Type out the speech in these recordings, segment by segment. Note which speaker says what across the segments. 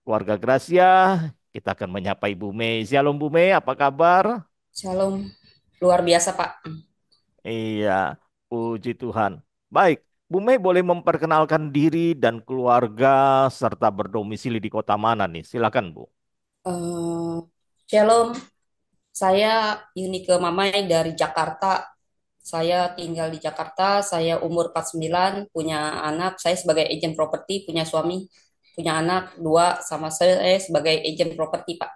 Speaker 1: keluarga Gracia. Kita akan menyapa Ibu Mei. Shalom Bu Mei, apa kabar?
Speaker 2: Shalom, luar biasa Pak.
Speaker 1: Iya, puji Tuhan. Baik, Bu Mei boleh memperkenalkan diri dan keluarga serta berdomisili di kota mana nih? Silakan Bu.
Speaker 2: Eh, Shalom, saya Yunike Mamai dari Jakarta. Saya tinggal di Jakarta, saya umur 49, punya anak, saya sebagai agen properti, punya suami, punya anak dua, sama saya sebagai agen properti Pak.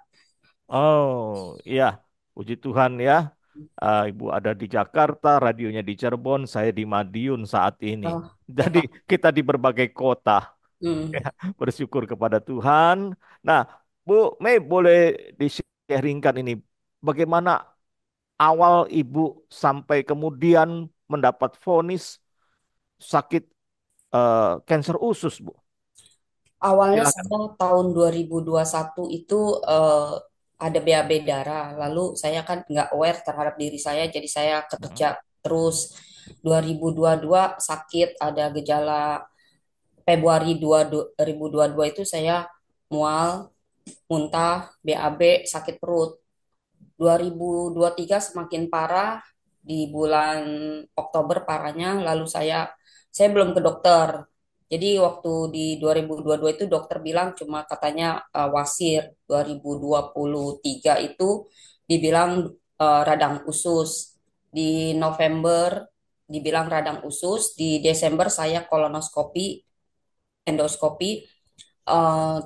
Speaker 1: Oh, iya, puji Tuhan ya. Ibu ada di Jakarta, radionya di Cirebon, saya di Madiun saat ini.
Speaker 2: Oh, ya
Speaker 1: Jadi
Speaker 2: Pak.
Speaker 1: kita di berbagai kota.
Speaker 2: Hmm.
Speaker 1: Ya, bersyukur kepada Tuhan. Nah, Bu Mei boleh di-sharingkan ini bagaimana awal Ibu sampai kemudian mendapat vonis sakit kanker usus, Bu.
Speaker 2: Awalnya
Speaker 1: Silakan.
Speaker 2: saya tahun 2021 itu ada BAB darah. Lalu saya kan nggak aware terhadap diri saya, jadi saya kerja
Speaker 1: Mm,
Speaker 2: terus. 2022 sakit, ada gejala Februari 2022 itu saya mual, muntah, BAB, sakit perut. 2023 semakin parah di bulan Oktober parahnya, lalu saya belum ke dokter. Jadi waktu di 2022 itu dokter bilang cuma katanya wasir. 2023 itu dibilang radang usus. Di November dibilang radang usus, di Desember saya kolonoskopi, endoskopi,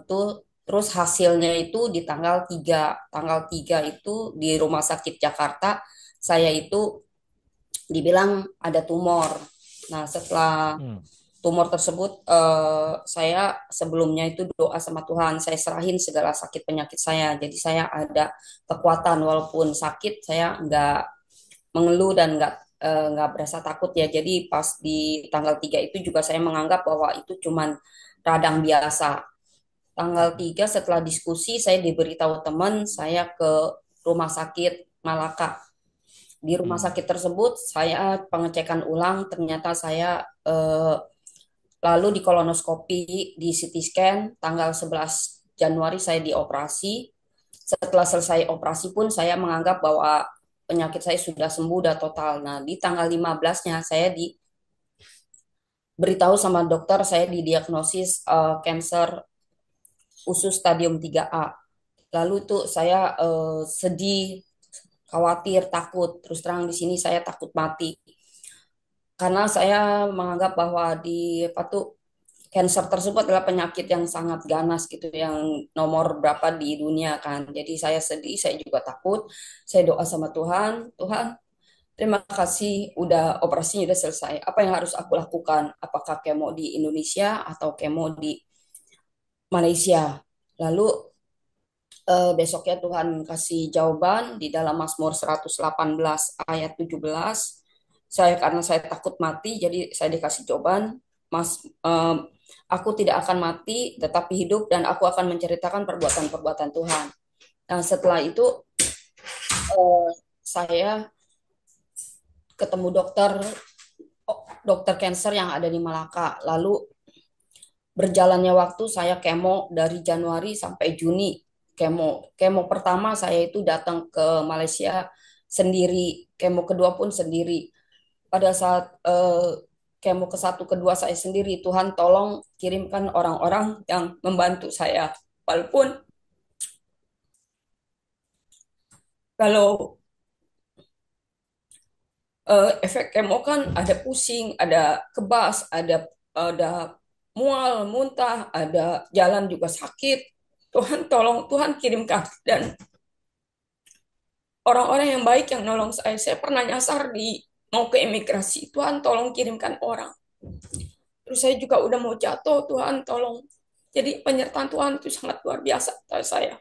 Speaker 2: tuh terus hasilnya itu di tanggal 3 itu di Rumah Sakit Jakarta saya itu dibilang ada tumor. Nah, setelah
Speaker 1: mm,
Speaker 2: tumor tersebut saya sebelumnya itu doa sama Tuhan, saya serahin segala sakit penyakit saya. Jadi saya ada kekuatan walaupun sakit, saya nggak mengeluh dan nggak berasa takut ya. Jadi pas di tanggal 3 itu juga saya menganggap bahwa itu cuman radang biasa. Tanggal 3 setelah diskusi saya diberitahu teman saya ke rumah sakit Malaka. Di rumah
Speaker 1: mm,
Speaker 2: sakit tersebut saya pengecekan ulang, ternyata saya lalu di kolonoskopi, di CT scan tanggal 11 Januari saya dioperasi. Setelah selesai operasi pun saya menganggap bahwa penyakit saya sudah sembuh, sudah total. Nah, di tanggal 15-nya saya diberitahu sama dokter saya didiagnosis cancer usus stadium 3A. Lalu itu saya sedih, khawatir, takut. Terus terang di sini saya takut mati. Karena saya menganggap bahwa di apa tuh cancer tersebut adalah penyakit yang sangat ganas gitu, yang nomor berapa di dunia kan. Jadi saya sedih, saya juga takut. Saya doa sama Tuhan, Tuhan, terima kasih udah operasinya udah selesai. Apa yang harus aku lakukan? Apakah kemo di Indonesia atau kemo di Malaysia? Lalu besoknya Tuhan kasih jawaban di dalam Mazmur 118 ayat 17. Karena saya takut mati, jadi saya dikasih jawaban, Mas, aku tidak akan mati, tetapi hidup dan aku akan menceritakan perbuatan-perbuatan Tuhan. Nah, setelah itu eh, saya ketemu dokter cancer yang ada di Malaka. Lalu berjalannya waktu saya kemo dari Januari sampai Juni. Kemo pertama saya itu datang ke Malaysia sendiri, kemo kedua pun sendiri. Pada saat kemo ke satu kedua saya sendiri, Tuhan tolong kirimkan orang-orang yang membantu saya. Walaupun kalau efek kemo kan ada pusing, ada kebas, ada mual, muntah, ada jalan juga sakit. Tuhan tolong, Tuhan kirimkan. Dan orang-orang yang baik yang nolong saya pernah nyasar di mau ke imigrasi. Tuhan tolong kirimkan orang. Terus saya juga udah mau jatuh, Tuhan tolong. Jadi penyertaan Tuhan itu sangat luar biasa pada saya.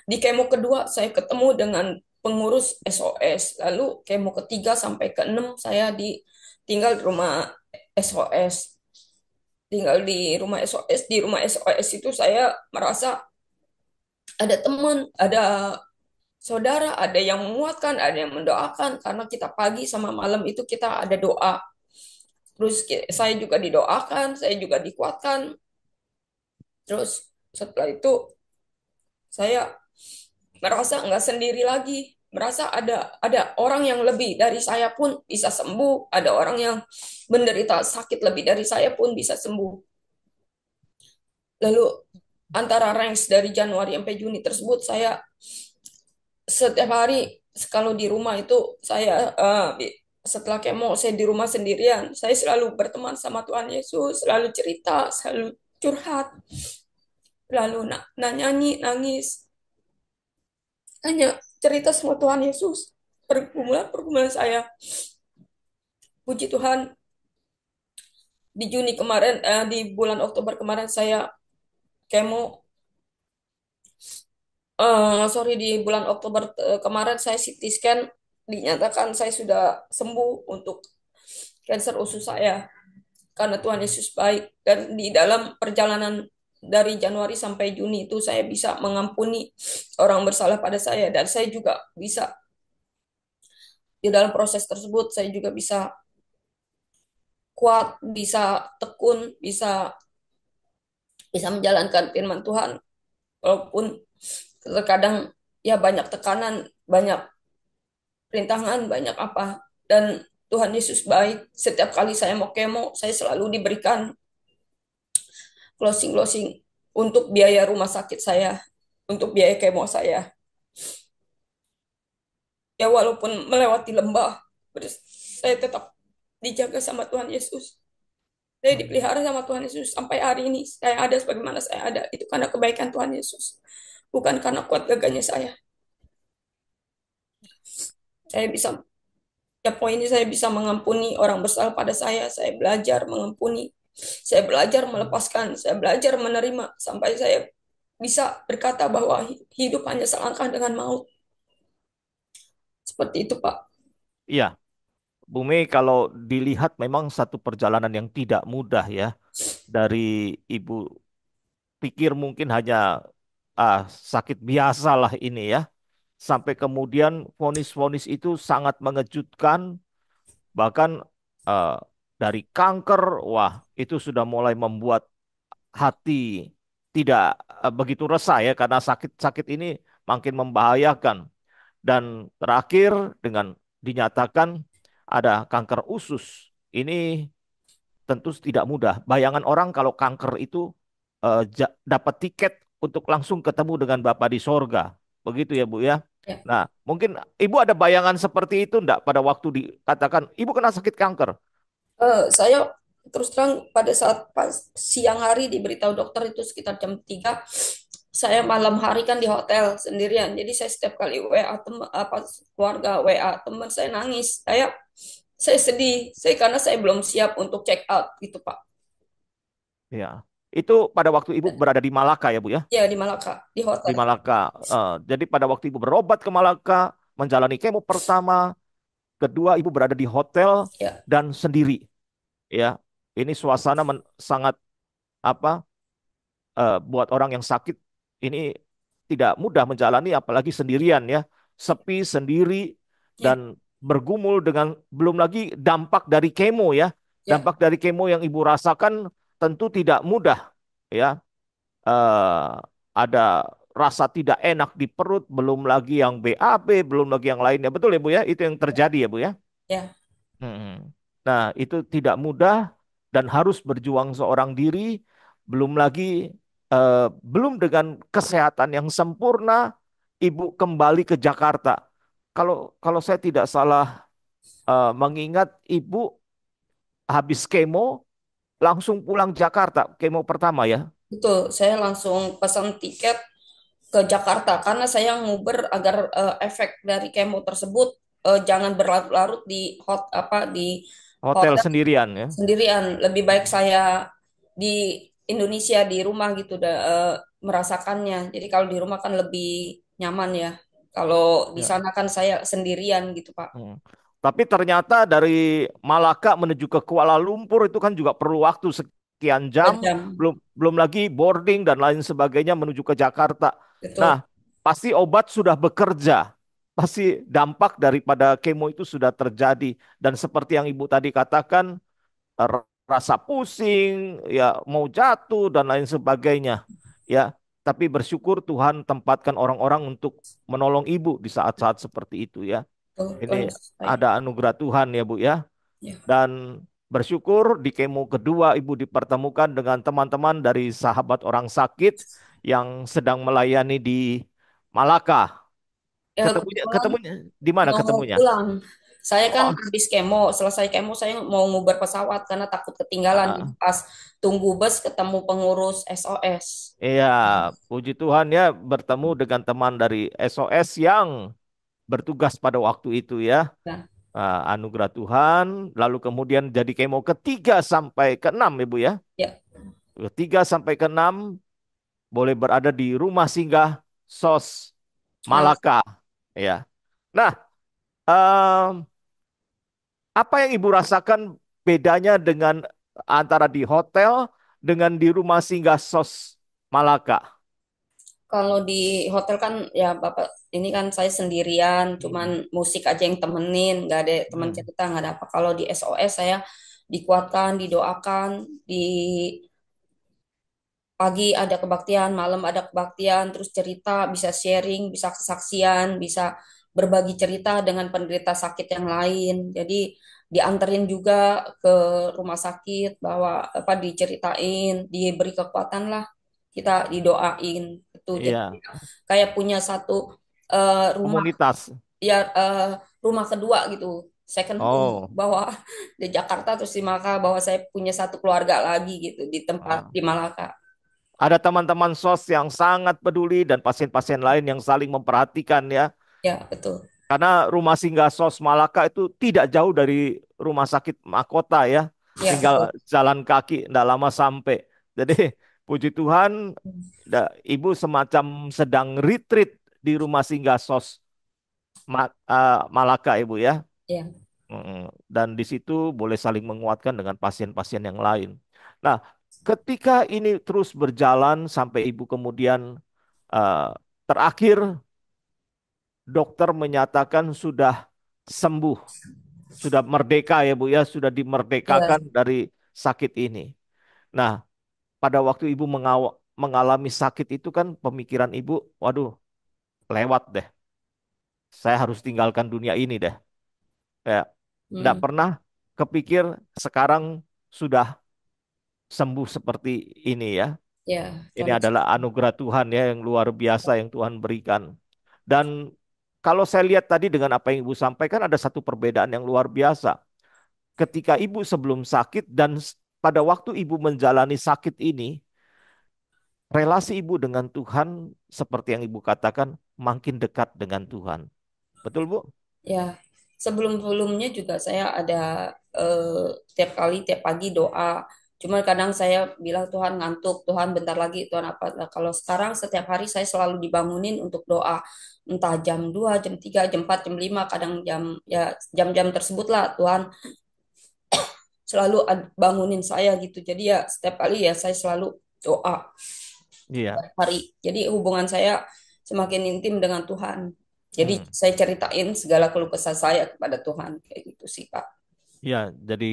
Speaker 2: Di kemo kedua saya ketemu dengan pengurus SOS. Lalu kemo ketiga sampai ke-6 saya tinggal di rumah SOS. Tinggal di rumah SOS. Di rumah SOS itu saya merasa ada teman, ada saudara, ada yang menguatkan, ada yang mendoakan. Karena kita pagi sama malam itu kita ada doa. Terus saya juga didoakan, saya juga dikuatkan. Terus setelah itu saya merasa nggak sendiri lagi, merasa ada orang yang lebih dari saya pun bisa sembuh, ada orang yang menderita sakit lebih dari saya pun bisa sembuh. Lalu antara range dari Januari sampai Juni tersebut saya setiap hari kalau di rumah itu saya setelah kemo saya di rumah sendirian, saya selalu berteman sama Tuhan Yesus, selalu cerita, selalu curhat, lalu nyanyi, nangis, hanya cerita sama Tuhan Yesus. Pergumulan saya, puji Tuhan, di Juni kemarin, di bulan Oktober kemarin saya kemo, sorry, di bulan Oktober kemarin saya CT scan, dinyatakan saya sudah sembuh untuk kanker usus saya. Karena Tuhan Yesus baik, dan di dalam perjalanan dari Januari sampai Juni itu saya bisa mengampuni orang bersalah pada saya, dan saya juga bisa di dalam proses tersebut saya juga bisa kuat, bisa tekun, bisa bisa menjalankan firman Tuhan walaupun terkadang ya banyak tekanan, banyak rintangan, banyak apa, dan Tuhan Yesus baik. Setiap kali saya mau kemo saya selalu diberikan closing-closing untuk biaya rumah sakit saya, untuk biaya kemo saya. Ya walaupun melewati lembah, saya tetap dijaga sama Tuhan Yesus. Saya
Speaker 1: Hmm.
Speaker 2: dipelihara sama Tuhan Yesus sampai hari ini. Saya ada sebagaimana saya ada. Itu karena kebaikan Tuhan Yesus. Bukan karena kuat gagahnya saya. Saya bisa, ya poinnya saya bisa mengampuni orang bersalah pada saya. Saya belajar mengampuni. Saya belajar
Speaker 1: Hmm.
Speaker 2: melepaskan. Saya belajar menerima. Sampai saya bisa berkata bahwa hidup hanya selangkah dengan maut. Seperti itu, Pak.
Speaker 1: Iya, Bu Mei, kalau dilihat memang satu perjalanan yang tidak mudah ya. Dari Ibu pikir mungkin hanya sakit biasa lah ini ya. Sampai kemudian vonis-vonis itu sangat mengejutkan. Bahkan eh, dari kanker, wah itu sudah mulai membuat hati tidak begitu resah ya. Karena sakit-sakit ini makin membahayakan. Dan terakhir dengan dinyatakan ada kanker usus. Ini tentu tidak mudah. Bayangan orang kalau kanker itu dapat tiket untuk langsung ketemu dengan Bapa di sorga. Begitu ya Bu ya.
Speaker 2: Ya.
Speaker 1: Nah, mungkin Ibu ada bayangan seperti itu enggak pada waktu dikatakan Ibu kena sakit kanker?
Speaker 2: Saya terus terang pada saat pas siang hari diberitahu dokter itu sekitar jam 3, saya malam hari kan di hotel sendirian. Jadi saya setiap kali WA teman, apa, keluarga, WA teman, saya nangis. Saya sedih. Karena saya belum siap untuk check out gitu, Pak.
Speaker 1: Ya. Itu pada waktu Ibu berada di Malaka ya Bu ya?
Speaker 2: Ya di Malaka, di
Speaker 1: Di
Speaker 2: hotel.
Speaker 1: Malaka. Jadi pada waktu Ibu berobat ke Malaka, menjalani kemo pertama, kedua Ibu berada di hotel
Speaker 2: Ya,
Speaker 1: dan sendiri ya. Ini suasana sangat apa buat orang yang sakit ini tidak mudah menjalani apalagi sendirian ya, sepi sendiri dan
Speaker 2: ya,
Speaker 1: bergumul dengan belum lagi dampak dari kemo ya,
Speaker 2: ya,
Speaker 1: dampak dari kemo yang ibu rasakan tentu tidak mudah ya. Eh, ada rasa tidak enak di perut, belum lagi yang BAB, belum lagi yang lainnya, betul ya Bu ya, itu yang terjadi ya Bu ya.
Speaker 2: ya,
Speaker 1: Hmm. Nah, itu tidak mudah dan harus berjuang seorang diri, belum lagi belum dengan kesehatan yang sempurna, ibu kembali ke Jakarta. Kalau kalau saya tidak salah mengingat ibu habis kemo langsung pulang Jakarta, kemo pertama ya.
Speaker 2: betul. Saya langsung pesan tiket ke Jakarta karena saya nguber agar efek dari kemo tersebut jangan berlarut-larut di di
Speaker 1: Hotel
Speaker 2: hotel
Speaker 1: sendirian ya.
Speaker 2: sendirian. Lebih baik saya di Indonesia di rumah gitu merasakannya. Jadi kalau di rumah kan lebih nyaman ya. Kalau di
Speaker 1: Ya.
Speaker 2: sana kan saya sendirian gitu, Pak.
Speaker 1: Hmm. Tapi ternyata dari Malaka menuju ke Kuala Lumpur itu kan juga perlu waktu sekian
Speaker 2: Dua
Speaker 1: jam,
Speaker 2: jam.
Speaker 1: belum belum lagi boarding dan lain sebagainya menuju ke Jakarta.
Speaker 2: Betul.
Speaker 1: Nah, pasti obat sudah bekerja. Pasti dampak daripada kemo itu sudah terjadi dan seperti yang Ibu tadi katakan rasa pusing, ya mau jatuh dan lain sebagainya. Ya, tapi bersyukur Tuhan tempatkan orang-orang untuk menolong ibu di saat-saat seperti itu ya.
Speaker 2: Tuh,
Speaker 1: Ini
Speaker 2: Tuhan
Speaker 1: ada
Speaker 2: baik.
Speaker 1: anugerah Tuhan ya Bu ya.
Speaker 2: Ya.
Speaker 1: Dan bersyukur di kemo kedua ibu dipertemukan dengan teman-teman dari sahabat orang sakit yang sedang melayani di Malaka.
Speaker 2: Ya,
Speaker 1: Ketemunya
Speaker 2: kebetulan
Speaker 1: ketemunya di mana
Speaker 2: mau
Speaker 1: ketemunya?
Speaker 2: pulang. Saya kan
Speaker 1: Oh,
Speaker 2: habis kemo, selesai kemo saya mau ngubar pesawat karena takut ketinggalan. Jadi
Speaker 1: ah,
Speaker 2: pas tunggu bus ketemu pengurus SOS.
Speaker 1: iya, puji Tuhan ya bertemu dengan teman dari SOS yang bertugas pada waktu itu ya.
Speaker 2: Ya,
Speaker 1: Anugerah Tuhan. Lalu kemudian jadi kemo ketiga sampai keenam Ibu ya.
Speaker 2: ya,
Speaker 1: Ketiga sampai keenam boleh berada di rumah singgah SOS
Speaker 2: malah
Speaker 1: Malaka. Ya. Nah, em, apa yang Ibu rasakan bedanya dengan antara di hotel dengan di rumah singgah SOS Malaka?
Speaker 2: kalau di hotel kan ya Bapak ini kan saya sendirian, cuman
Speaker 1: Hmm.
Speaker 2: musik aja yang temenin, nggak ada teman
Speaker 1: Hmm.
Speaker 2: cerita, nggak ada apa. Kalau di SOS saya dikuatkan, didoakan, di pagi ada kebaktian, malam ada kebaktian, terus cerita, bisa sharing, bisa kesaksian, bisa berbagi cerita dengan penderita sakit yang lain. Jadi dianterin juga ke rumah sakit bahwa apa diceritain, diberi kekuatan lah, kita didoain itu. Jadi
Speaker 1: Iya,
Speaker 2: kayak punya satu rumah
Speaker 1: komunitas.
Speaker 2: ya rumah kedua gitu. Second home
Speaker 1: Oh,
Speaker 2: bahwa di Jakarta terus di Malaka bahwa saya punya satu keluarga lagi gitu di tempat
Speaker 1: ah.
Speaker 2: di Malaka.
Speaker 1: Ada teman-teman SOS yang sangat peduli dan pasien-pasien lain yang saling memperhatikan ya.
Speaker 2: Ya, betul.
Speaker 1: Karena rumah singgah SOS Malaka itu tidak jauh dari rumah sakit Mahkota ya.
Speaker 2: Ya,
Speaker 1: Tinggal
Speaker 2: betul.
Speaker 1: jalan kaki, tidak lama sampai. Jadi puji Tuhan, Ibu semacam sedang retreat di rumah singgah SOS Malaka Ibu ya.
Speaker 2: Ya,
Speaker 1: Dan di situ boleh saling menguatkan dengan pasien-pasien yang lain. Nah, ketika ini terus berjalan sampai Ibu kemudian eh, terakhir dokter menyatakan sudah sembuh, sudah merdeka ya Bu ya, sudah
Speaker 2: ya,
Speaker 1: dimerdekakan dari sakit ini. Nah, pada waktu Ibu mengalami sakit itu kan pemikiran Ibu, waduh, lewat deh. Saya harus tinggalkan dunia ini deh. Ya, tidak
Speaker 2: hmm,
Speaker 1: pernah kepikir sekarang sudah sembuh seperti ini ya.
Speaker 2: ya,
Speaker 1: Ini
Speaker 2: Tuhan.
Speaker 1: adalah anugerah Tuhan ya yang luar biasa yang Tuhan berikan. Dan kalau saya lihat tadi dengan apa yang Ibu sampaikan ada satu perbedaan yang luar biasa. Ketika Ibu sebelum sakit dan pada waktu Ibu menjalani sakit ini, relasi Ibu dengan Tuhan seperti yang Ibu katakan makin dekat dengan Tuhan. Betul Bu?
Speaker 2: Ya, sebelum-sebelumnya juga saya ada tiap kali, tiap pagi doa. Cuman kadang saya bilang Tuhan ngantuk, Tuhan bentar lagi, Tuhan apa. Nah, kalau sekarang setiap hari saya selalu dibangunin untuk doa. Entah jam 2 jam 3 jam 4 jam 5 kadang jam ya jam-jam tersebut lah Tuhan selalu bangunin saya gitu. Jadi ya setiap kali ya saya selalu doa
Speaker 1: Iya.
Speaker 2: hari. Jadi hubungan saya semakin intim dengan Tuhan. Jadi
Speaker 1: Hmm.
Speaker 2: saya ceritain segala keluh kesah saya kepada Tuhan kayak gitu sih Pak.
Speaker 1: Ya, jadi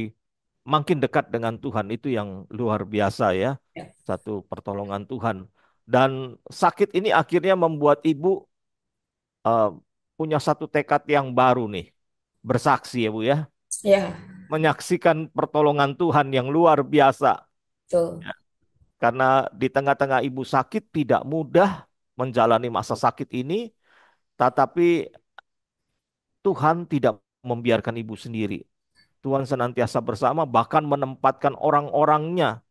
Speaker 1: makin dekat dengan Tuhan itu yang luar biasa ya.
Speaker 2: Ya,
Speaker 1: Satu pertolongan Tuhan. Dan sakit ini akhirnya membuat Ibu eh, punya satu tekad yang baru nih. Bersaksi ya Bu ya.
Speaker 2: ya,
Speaker 1: Menyaksikan pertolongan Tuhan yang luar biasa.
Speaker 2: betul,
Speaker 1: Ya, karena di tengah-tengah Ibu sakit tidak mudah menjalani masa sakit ini. Tetapi Tuhan tidak membiarkan Ibu sendiri. Tuhan senantiasa bersama bahkan menempatkan orang-orangnya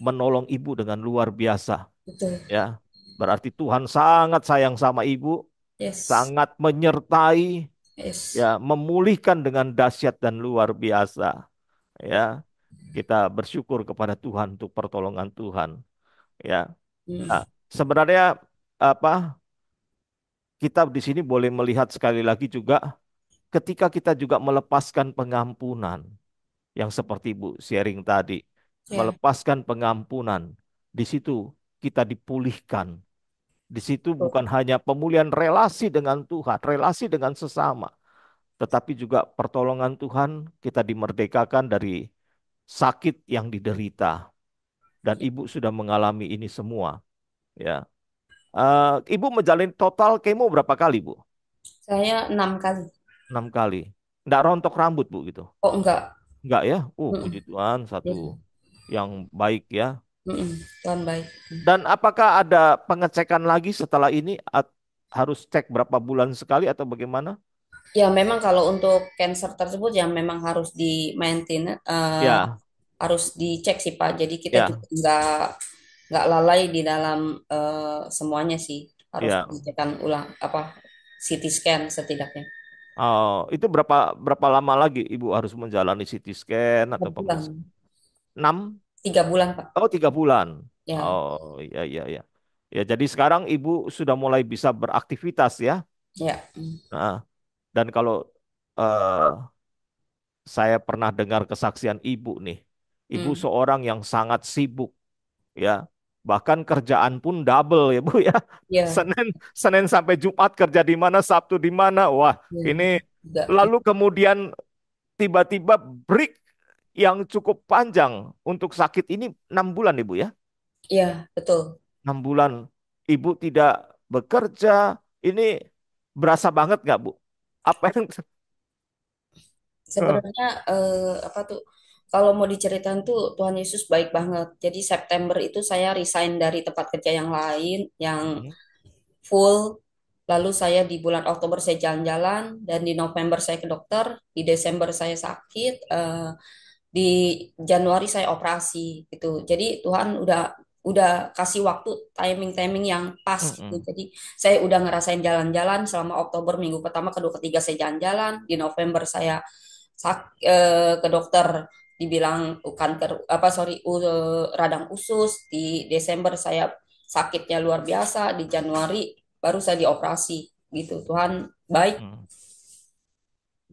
Speaker 1: menolong ibu dengan luar biasa
Speaker 2: betul.
Speaker 1: ya. Berarti Tuhan sangat sayang sama ibu,
Speaker 2: Yes,
Speaker 1: sangat menyertai
Speaker 2: yes.
Speaker 1: ya, memulihkan dengan dahsyat dan luar biasa ya. Kita bersyukur kepada Tuhan untuk pertolongan Tuhan ya.
Speaker 2: Hmm,
Speaker 1: Nah, sebenarnya apa kita di sini boleh melihat sekali lagi juga ketika kita juga melepaskan pengampunan yang seperti Bu sharing tadi,
Speaker 2: ya,
Speaker 1: melepaskan pengampunan, di situ kita dipulihkan. Di situ
Speaker 2: betul.
Speaker 1: bukan hanya pemulihan relasi dengan Tuhan, relasi dengan sesama, tetapi juga pertolongan Tuhan kita dimerdekakan dari sakit yang diderita dan ibu sudah mengalami ini semua ya. Ibu menjalani total kemo berapa kali, Bu?
Speaker 2: Saya 6 kali.
Speaker 1: 6 kali. Nggak rontok rambut, Bu, gitu?
Speaker 2: Oh enggak.
Speaker 1: Nggak ya? Puji
Speaker 2: Mm-mm.
Speaker 1: Tuhan, satu
Speaker 2: Ya.
Speaker 1: yang baik ya.
Speaker 2: Mm-mm. Tuhan baik.
Speaker 1: Dan apakah ada pengecekan lagi setelah ini? Harus cek berapa bulan sekali atau bagaimana?
Speaker 2: Ya memang kalau untuk cancer tersebut ya memang harus di maintain,
Speaker 1: Ya,
Speaker 2: harus dicek sih Pak. Jadi kita juga
Speaker 1: ya,
Speaker 2: nggak lalai di dalam semuanya sih. Harus
Speaker 1: ya.
Speaker 2: dicekkan ulang apa CT scan setidaknya.
Speaker 1: Oh, itu berapa berapa lama lagi Ibu harus menjalani CT scan
Speaker 2: tiga
Speaker 1: atau
Speaker 2: bulan
Speaker 1: pemeriksaan? 6?
Speaker 2: 3 bulan Pak.
Speaker 1: Oh, 3 bulan.
Speaker 2: Ya,
Speaker 1: Oh, iya, iya, iya. Ya, jadi sekarang Ibu sudah mulai bisa beraktivitas ya.
Speaker 2: ya.
Speaker 1: Nah, dan kalau eh, saya pernah dengar kesaksian Ibu nih, Ibu
Speaker 2: Hmm.
Speaker 1: seorang yang sangat sibuk ya. Bahkan kerjaan pun double ya, Bu ya.
Speaker 2: Ya,
Speaker 1: Senin Senin sampai Jumat kerja di mana, Sabtu di mana. Wah,
Speaker 2: ya.
Speaker 1: ini
Speaker 2: Enggak.
Speaker 1: lalu kemudian tiba-tiba break yang cukup panjang untuk sakit ini 6 bulan, Ibu ya.
Speaker 2: Ya, betul.
Speaker 1: 6 bulan Ibu tidak bekerja, ini berasa banget nggak, Bu? Apa yang
Speaker 2: Sebenarnya apa tuh kalau mau diceritain tuh Tuhan Yesus baik banget. Jadi September itu saya resign dari tempat kerja yang lain yang
Speaker 1: Hmm,
Speaker 2: full. Lalu saya di bulan Oktober saya jalan-jalan dan di November saya ke dokter, di Desember saya sakit, di Januari saya operasi gitu. Jadi Tuhan udah kasih waktu timing-timing yang pas gitu.
Speaker 1: hmm,
Speaker 2: Jadi saya udah ngerasain jalan-jalan selama Oktober minggu pertama, kedua, ketiga saya jalan-jalan. Di November saya ke dokter dibilang kanker apa sorry radang usus. Di Desember saya sakitnya luar biasa. Di Januari baru saya dioperasi gitu. Tuhan baik.
Speaker 1: hmm.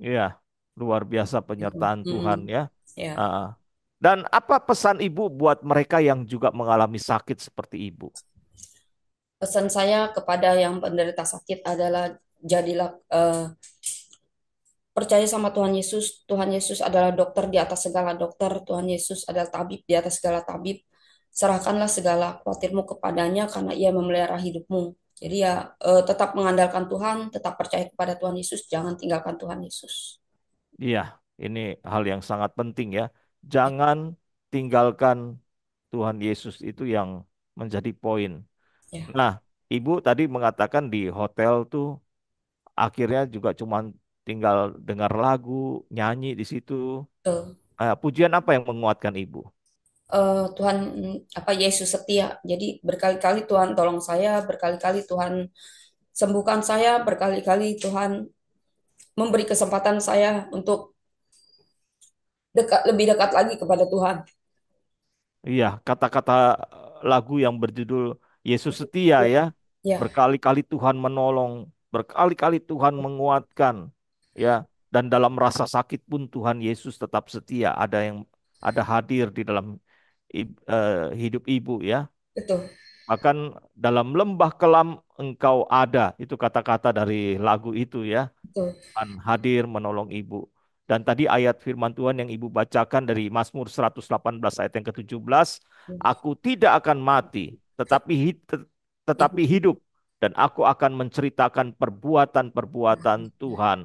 Speaker 1: Iya, luar biasa penyertaan Tuhan
Speaker 2: Hmm,
Speaker 1: ya.
Speaker 2: ya.
Speaker 1: Ah, ah. Dan apa pesan Ibu buat mereka yang juga mengalami sakit seperti Ibu?
Speaker 2: Pesan saya kepada yang penderita sakit adalah jadilah percaya sama Tuhan Yesus. Tuhan Yesus adalah dokter di atas segala dokter. Tuhan Yesus adalah tabib di atas segala tabib. Serahkanlah segala khawatirmu kepadanya karena Ia memelihara hidupmu. Jadi ya tetap mengandalkan Tuhan, tetap percaya kepada Tuhan Yesus, jangan tinggalkan Tuhan Yesus.
Speaker 1: Iya, ini hal yang sangat penting ya. Jangan tinggalkan Tuhan Yesus itu yang menjadi poin.
Speaker 2: Ya,
Speaker 1: Nah, Ibu tadi mengatakan di hotel tuh akhirnya juga cuman tinggal dengar lagu, nyanyi di situ.
Speaker 2: betul.
Speaker 1: Pujian apa yang menguatkan Ibu?
Speaker 2: Tuhan apa Yesus setia. Jadi berkali-kali Tuhan tolong saya, berkali-kali Tuhan sembuhkan saya, berkali-kali Tuhan memberi kesempatan saya untuk lebih dekat lagi kepada Tuhan.
Speaker 1: Iya, kata-kata lagu yang berjudul Yesus Setia
Speaker 2: Ya,
Speaker 1: ya.
Speaker 2: ya,
Speaker 1: Berkali-kali Tuhan menolong, berkali-kali Tuhan menguatkan, ya. Dan dalam rasa sakit pun Tuhan Yesus tetap setia. Ada hadir di dalam hidup ibu ya.
Speaker 2: betul,
Speaker 1: Bahkan dalam lembah kelam engkau ada. Itu kata-kata dari lagu itu ya.
Speaker 2: betul.
Speaker 1: Tuhan hadir menolong ibu. Dan tadi ayat firman Tuhan yang ibu bacakan dari Mazmur 118 ayat yang ke-17, aku tidak akan mati, tetapi
Speaker 2: Hidup.
Speaker 1: hidup dan aku akan menceritakan perbuatan-perbuatan Tuhan.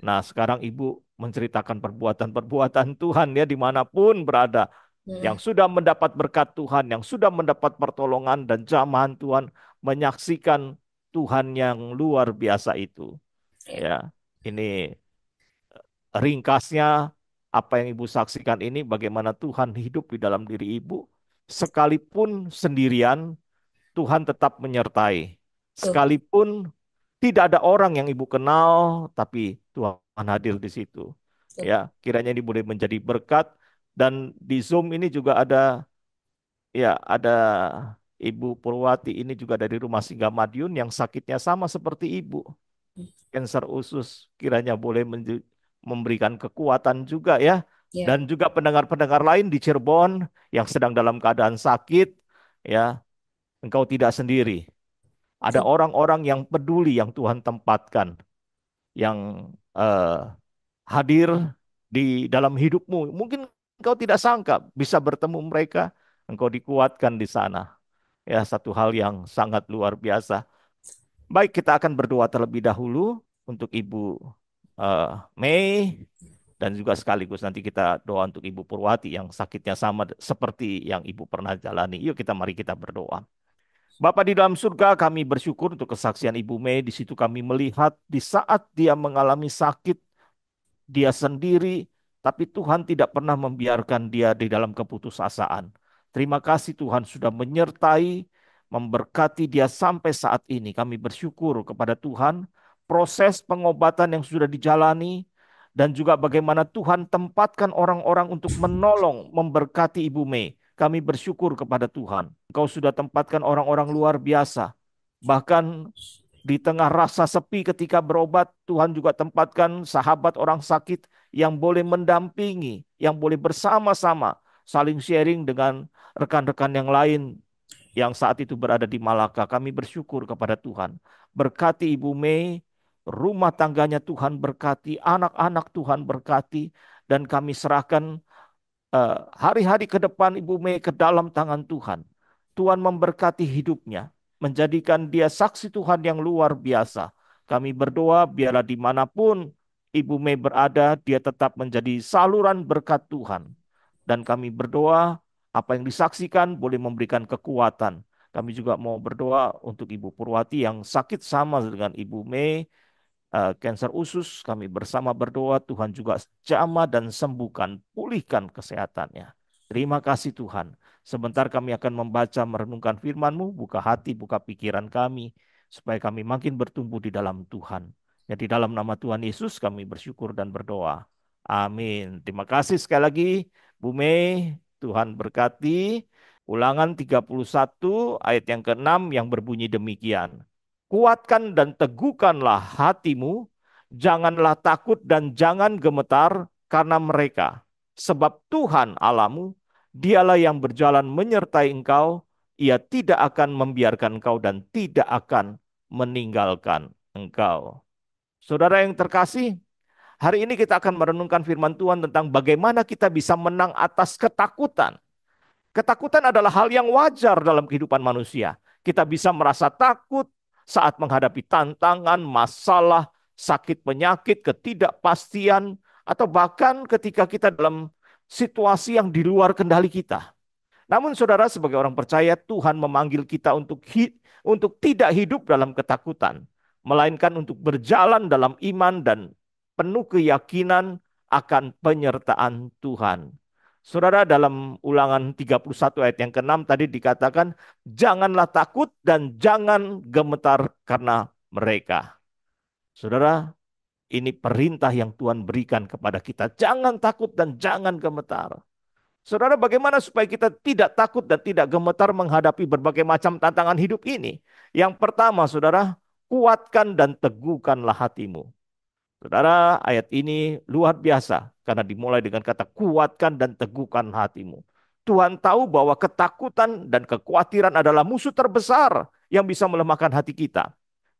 Speaker 1: Nah, sekarang ibu menceritakan perbuatan-perbuatan Tuhan ya dimanapun berada.
Speaker 2: Hmm,
Speaker 1: Yang sudah mendapat berkat Tuhan, yang sudah mendapat pertolongan dan jamahan Tuhan, menyaksikan Tuhan yang luar biasa itu.
Speaker 2: ya,
Speaker 1: Ya, ini ringkasnya apa yang ibu saksikan ini bagaimana Tuhan hidup di dalam diri ibu. Sekalipun sendirian, Tuhan tetap menyertai.
Speaker 2: betul,
Speaker 1: Sekalipun tidak ada orang yang ibu kenal, tapi Tuhan hadir di situ.
Speaker 2: betul.
Speaker 1: Ya, kiranya ini boleh menjadi berkat. Dan di Zoom ini juga ada Ibu Purwati ini juga dari Rumah Singgah Madiun yang sakitnya sama seperti ibu, kanker usus, kiranya boleh memberikan kekuatan juga ya.
Speaker 2: Ya,
Speaker 1: Dan juga pendengar-pendengar lain di Cirebon yang sedang dalam keadaan sakit, ya, engkau tidak sendiri. Ada
Speaker 2: betul.
Speaker 1: orang-orang yang peduli yang Tuhan tempatkan, yang hadir di dalam hidupmu. Mungkin Engkau tidak sangka bisa bertemu mereka, engkau dikuatkan di sana. Ya, satu hal yang sangat luar biasa. Baik, kita akan berdoa terlebih dahulu untuk Ibu Mei, dan juga sekaligus nanti kita doa untuk Ibu Purwati yang sakitnya sama seperti yang Ibu pernah jalani. Yuk mari kita berdoa. Bapa di dalam surga, kami bersyukur untuk kesaksian Ibu Mei. Di situ kami melihat di saat dia mengalami sakit, dia sendiri, tapi Tuhan tidak pernah membiarkan dia di dalam keputusasaan. Terima kasih Tuhan sudah menyertai, memberkati dia sampai saat ini. Kami bersyukur kepada Tuhan, proses pengobatan yang sudah dijalani, dan juga bagaimana Tuhan tempatkan orang-orang untuk menolong, memberkati Ibu Mei. Kami bersyukur kepada Tuhan. Engkau sudah tempatkan orang-orang luar biasa. Bahkan di tengah rasa sepi ketika berobat, Tuhan juga tempatkan sahabat orang sakit yang boleh mendampingi, yang boleh bersama-sama saling sharing dengan rekan-rekan yang lain yang saat itu berada di Malaka. Kami bersyukur kepada Tuhan. Berkati Ibu Mei, rumah tangganya Tuhan berkati, anak-anak Tuhan berkati, dan kami serahkan hari-hari ke depan Ibu Mei ke dalam tangan Tuhan. Tuhan memberkati hidupnya, menjadikan dia saksi Tuhan yang luar biasa. Kami berdoa biarlah dimanapun Ibu Mei berada, dia tetap menjadi saluran berkat Tuhan. Dan kami berdoa apa yang disaksikan boleh memberikan kekuatan. Kami juga mau berdoa untuk Ibu Purwati yang sakit sama dengan Ibu Mei, kanker usus, kami bersama berdoa Tuhan juga jamah dan sembuhkan, pulihkan kesehatannya. Terima kasih Tuhan. Sebentar kami akan membaca merenungkan firman-Mu, buka hati, buka pikiran kami, supaya kami makin bertumbuh di dalam Tuhan. Jadi dalam nama Tuhan Yesus kami bersyukur dan berdoa. Amin. Terima kasih sekali lagi Bu Mei, Tuhan berkati. Ulangan 31 ayat yang ke-6 yang berbunyi demikian. Kuatkan dan teguhkanlah hatimu, janganlah takut dan jangan gemetar karena mereka. Sebab Tuhan Allahmu, dialah yang berjalan menyertai engkau, ia tidak akan membiarkan engkau dan tidak akan meninggalkan engkau. Saudara yang terkasih, hari ini kita akan merenungkan firman Tuhan tentang bagaimana kita bisa menang atas ketakutan. Ketakutan adalah hal yang wajar dalam kehidupan manusia. Kita bisa merasa takut saat menghadapi tantangan, masalah, sakit penyakit, ketidakpastian, atau bahkan ketika kita dalam situasi yang di luar kendali kita. Namun saudara sebagai orang percaya Tuhan memanggil kita untuk tidak hidup dalam ketakutan, melainkan untuk berjalan dalam iman dan penuh keyakinan akan penyertaan Tuhan. Saudara dalam Ulangan 31 ayat yang ke-6 tadi dikatakan janganlah takut dan jangan gemetar karena mereka. Saudara, ini perintah yang Tuhan berikan kepada kita. Jangan takut dan jangan gemetar. Saudara, bagaimana supaya kita tidak takut dan tidak gemetar menghadapi berbagai macam tantangan hidup ini? Yang pertama, saudara, kuatkan dan teguhkanlah hatimu. Saudara, ayat ini luar biasa karena dimulai dengan kata kuatkan dan teguhkan hatimu. Tuhan tahu bahwa ketakutan dan kekhawatiran adalah musuh terbesar yang bisa melemahkan hati kita.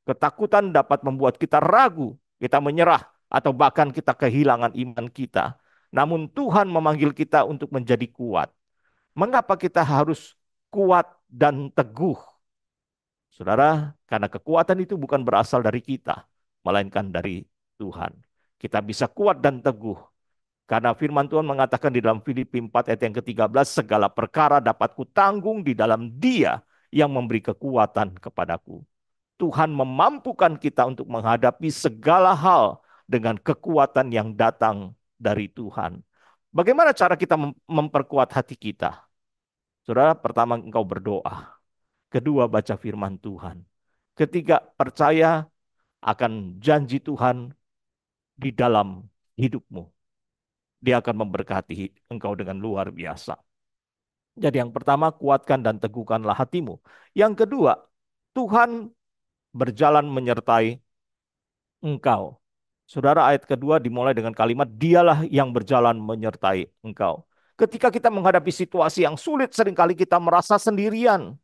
Speaker 1: Ketakutan dapat membuat kita ragu, kita menyerah, atau bahkan kita kehilangan iman kita. Namun Tuhan memanggil kita untuk menjadi kuat. Mengapa kita harus kuat dan teguh? Saudara, karena kekuatan itu bukan berasal dari kita, melainkan dari Tuhan. Kita bisa kuat dan teguh. Karena firman Tuhan mengatakan di dalam Filipi 4 ayat yang ke-13, segala perkara dapat kutanggung di dalam Dia yang memberi kekuatan kepadaku. Tuhan memampukan kita untuk menghadapi segala hal dengan kekuatan yang datang dari Tuhan. Bagaimana cara kita memperkuat hati kita? Saudara, pertama engkau berdoa. Kedua, baca firman Tuhan. Ketiga, percaya akan janji Tuhan di dalam hidupmu. Dia akan memberkati engkau dengan luar biasa. Jadi yang pertama, kuatkan dan teguhkanlah hatimu. Yang kedua, Tuhan berjalan menyertai engkau. Saudara, ayat kedua dimulai dengan kalimat, dialah yang berjalan menyertai engkau. Ketika kita menghadapi situasi yang sulit, seringkali kita merasa sendirian.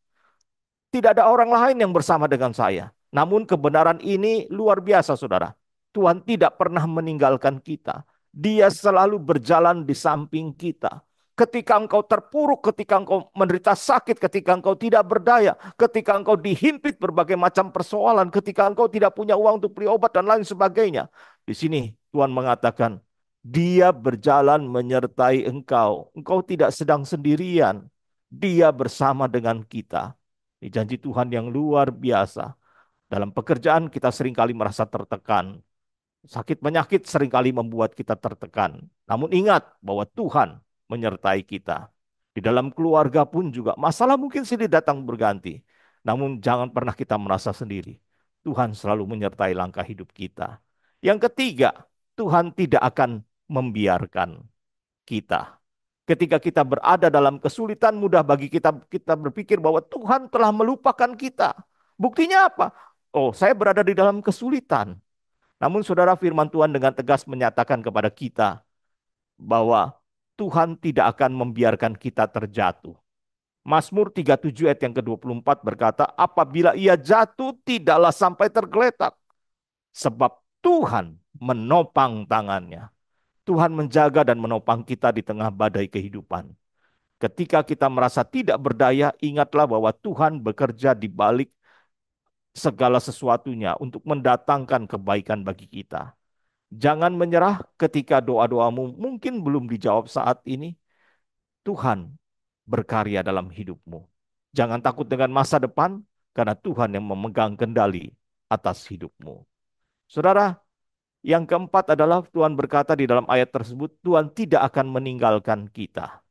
Speaker 1: Tidak ada orang lain yang bersama dengan saya. Namun kebenaran ini luar biasa, saudara. Tuhan tidak pernah meninggalkan kita. Dia selalu berjalan di samping kita. ketika engkau terpuruk, ketika engkau menderita sakit, ketika engkau tidak berdaya, ketika engkau dihimpit berbagai macam persoalan, ketika engkau tidak punya uang untuk beli obat dan lain sebagainya. Di sini Tuhan mengatakan, Dia berjalan menyertai engkau. Engkau tidak sedang sendirian. Dia bersama dengan kita. Ini janji Tuhan yang luar biasa. Dalam pekerjaan kita seringkali merasa tertekan. Sakit penyakit seringkali membuat kita tertekan. Namun ingat bahwa Tuhan menyertai kita. Di dalam keluarga pun juga masalah mungkin silih datang berganti. Namun jangan pernah kita merasa sendiri. Tuhan selalu menyertai langkah hidup kita. Yang ketiga, Tuhan tidak akan membiarkan kita. Ketika kita berada dalam kesulitan, mudah bagi kita berpikir bahwa Tuhan telah melupakan kita. Buktinya apa? Oh, saya berada di dalam kesulitan. Namun saudara, firman Tuhan dengan tegas menyatakan kepada kita bahwa Tuhan tidak akan membiarkan kita terjatuh. Mazmur 37 ayat yang ke-24 berkata, apabila ia jatuh tidaklah sampai tergeletak. Sebab Tuhan menopang tangannya. Tuhan menjaga dan menopang kita di tengah badai kehidupan. Ketika kita merasa tidak berdaya, ingatlah bahwa Tuhan bekerja di balik segala sesuatunya untuk mendatangkan kebaikan bagi kita. Jangan menyerah ketika doa-doamu mungkin belum dijawab saat ini. Tuhan berkarya dalam hidupmu. Jangan takut dengan masa depan, karena Tuhan yang memegang kendali atas hidupmu. Saudara, yang keempat adalah Tuhan berkata di dalam ayat tersebut, Tuhan tidak akan meninggalkan kita.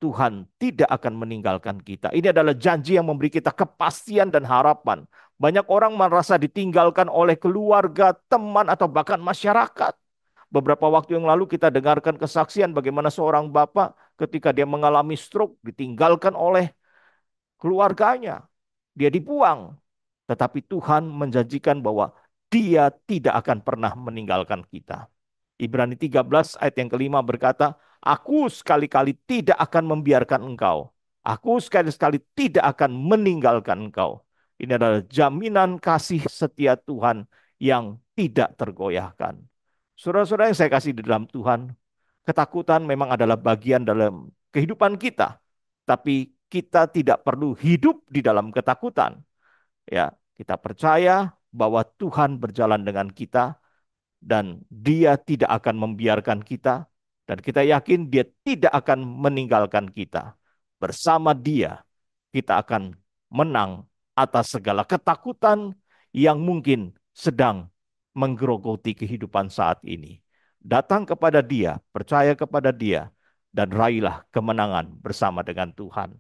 Speaker 1: Tuhan tidak akan meninggalkan kita. Ini adalah janji yang memberi kita kepastian dan harapan. Banyak orang merasa ditinggalkan oleh keluarga, teman, atau bahkan masyarakat. Beberapa waktu yang lalu kita dengarkan kesaksian bagaimana seorang bapak ketika dia mengalami stroke ditinggalkan oleh keluarganya. Dia dibuang. Tetapi Tuhan menjanjikan bahwa Dia tidak akan pernah meninggalkan kita. Ibrani 13 ayat yang kelima berkata, Aku sekali-kali tidak akan membiarkan engkau. Aku sekali-kali tidak akan meninggalkan engkau. Ini adalah jaminan kasih setia Tuhan yang tidak tergoyahkan. Saudara-saudara yang saya kasih di dalam Tuhan, ketakutan memang adalah bagian dalam kehidupan kita. Tapi kita tidak perlu hidup di dalam ketakutan. Ya, kita percaya bahwa Tuhan berjalan dengan kita dan Dia tidak akan membiarkan kita dan kita yakin Dia tidak akan meninggalkan kita. Bersama Dia kita akan menang atas segala ketakutan yang mungkin sedang menggerogoti kehidupan saat ini. Datang kepada Dia, percaya kepada Dia, dan raihlah kemenangan bersama dengan Tuhan.